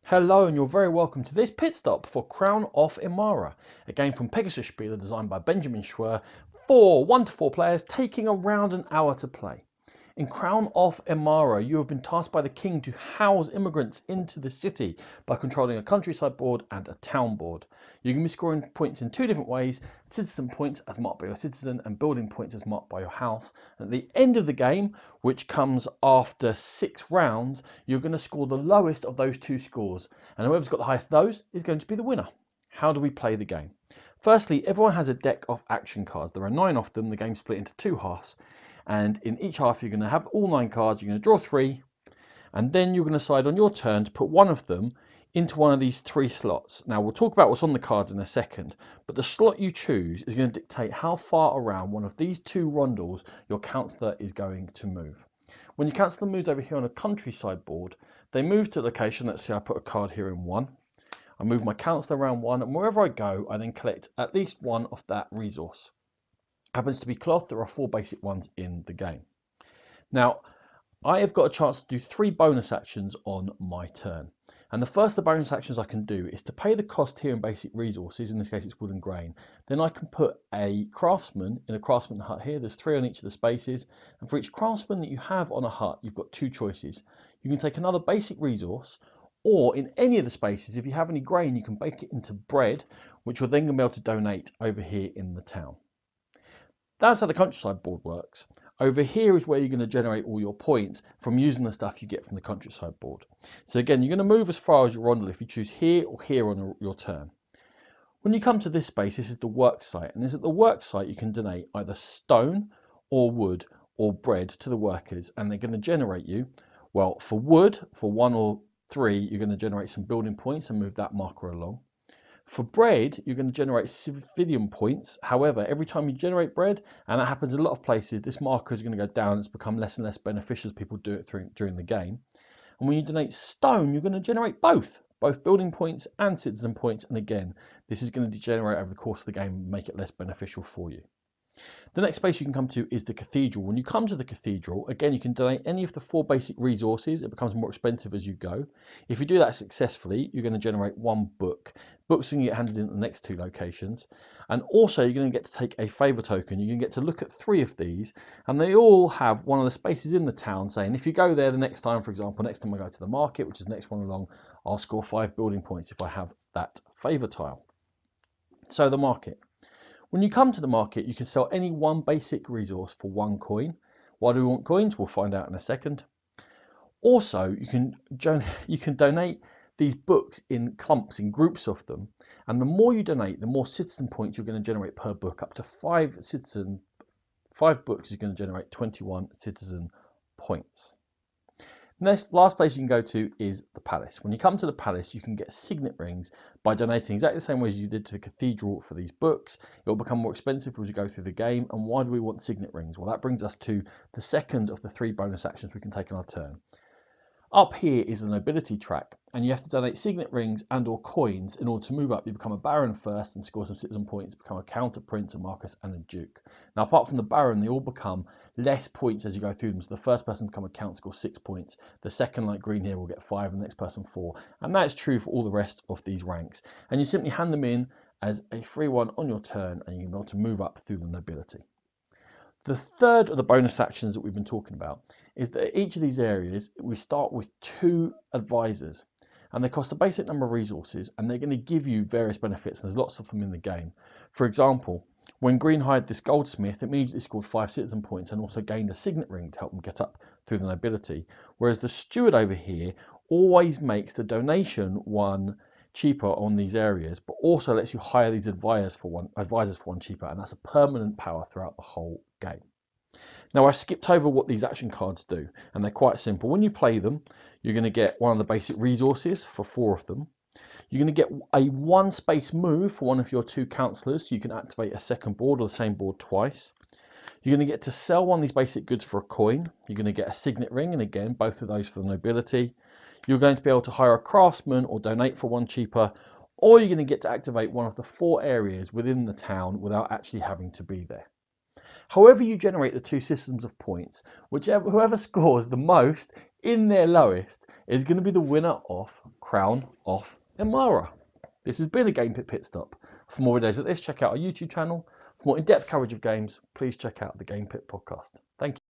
Hello and you're very welcome to this pit stop for Crown of Emara, a game from Pegasus Spiele designed by Benjamin Schwer for 1 to 4 players taking around an hour to play. In Crown of Emara, you have been tasked by the king to house immigrants into the city by controlling a countryside board and a town board. You can be scoring points in two different ways: citizen points as marked by your citizen and building points as marked by your house. At the end of the game, which comes after 6 rounds, you're going to score the lowest of those two scores, and whoever's got the highest of those is going to be the winner. How do we play the game? Firstly, everyone has a deck of action cards. There are 9 of them. The game's split into 2 halves. And in each half, you're going to have all 9 cards. You're going to draw 3, and then you're going to decide on your turn to put one of them into one of these 3 slots. Now, we'll talk about what's on the cards in a second, but the slot you choose is going to dictate how far around one of these 2 rondels your councillor is going to move. When your councillor moves over here on a countryside board, they move to a location. Let's say I put a card here in 1. I move my councillor around 1, and wherever I go, I then collect at least 1 of that resource. Happens to be cloth. There are 4 basic ones in the game. Now, I have got a chance to do 3 bonus actions on my turn. And the first of the bonus actions I can do is to pay the cost here in basic resources. In this case, it's wood and grain. Then I can put a craftsman in a craftsman hut here. There's 3 on each of the spaces. And for each craftsman that you have on a hut, you've got 2 choices. You can take another basic resource, or in any of the spaces, if you have any grain, you can bake it into bread, which you're then going to be able to donate over here in the town. That's how the countryside board works. Over here is where you're going to generate all your points from using the stuff you get from the countryside board. So again, you're going to move as far as your rondel if you choose here or here on your turn. When you come to this space, this is the work site, and at the work site you can donate either stone or wood or bread to the workers, and they're going to generate you, well, for wood, for 1 or 3, you're going to generate some building points and move that marker along. For bread, you're going to generate civilian points. However, every time you generate bread, and that happens in a lot of places, this marker is going to go down. It's become less and less beneficial as people do it during the game. And when you donate stone, you're going to generate both building points and citizen points. And again, this is going to degenerate over the course of the game and make it less beneficial for you. The next space you can come to is the Cathedral. When you come to the Cathedral, again, you can donate any of the 4 basic resources. It becomes more expensive as you go. If you do that successfully, you're going to generate 1 book. Books are going to get handed in at the next 2 locations. And also, you're going to get to take a favour token. You're going to get to look at 3 of these, and they all have one of the spaces in the town saying, if you go there the next time, for example, next time I go to the market, which is the next one along, I'll score 5 building points if I have that favour tile. So the market. When you come to the market, you can sell any 1 basic resource for 1 coin. Why do we want coins? We'll find out in a second. Also, you can donate these books in clumps, in groups of them. And the more you donate, the more citizen points you're going to generate per book. Up to 5 books is going to generate 21 citizen points. Next, last place you can go to is the palace. When you come to the palace, you can get signet rings by donating exactly the same way as you did to the cathedral for these books. It will become more expensive as you go through the game. And why do we want signet rings? Well, that brings us to the second of the 3 bonus actions we can take on our turn. Up here is the nobility track, and you have to donate signet rings and or coins in order to move up. You become a baron first and score some citizen points, become a counter prince, a marquess and a duke. Now, apart from the baron, they all become less points as you go through them. So the first person to become a count scores 6 points. The second, like green here, will get 5, and the next person 4. And that is true for all the rest of these ranks. And you simply hand them in as a free one on your turn, and you're able to move up through the nobility. The third of the bonus actions that we've been talking about is that each of these areas, we start with 2 advisors, and they cost a basic number of resources, and they're going to give you various benefits. There's lots of them in the game. For example, when green hired this goldsmith, it immediately scored 5 citizen points and also gained a signet ring to help them get up through the nobility. Whereas the steward over here always makes the donation 1 cheaper on these areas, but also lets you hire these advisors for one cheaper, and that's a permanent power throughout the whole game. Now, I skipped over what these action cards do, and they're quite simple. When you play them, you're going to get one of the basic resources for 4 of them. You're going to get a 1 space move for one of your 2 councillors, so you can activate a second board or the same board twice. You're going to get to sell one of these basic goods for a coin. You're going to get a signet ring, and again, both of those for the nobility. You're going to be able to hire a craftsman or donate for 1 cheaper, or you're going to get to activate one of the 4 areas within the town without actually having to be there. However you generate the 2 systems of points, whoever scores the most in their lowest is going to be the winner of Crown of Emara. This has been a Game Pit Stop. For more videos like this, check out our YouTube channel. For more in-depth coverage of games, please check out the Game Pit podcast. Thank you.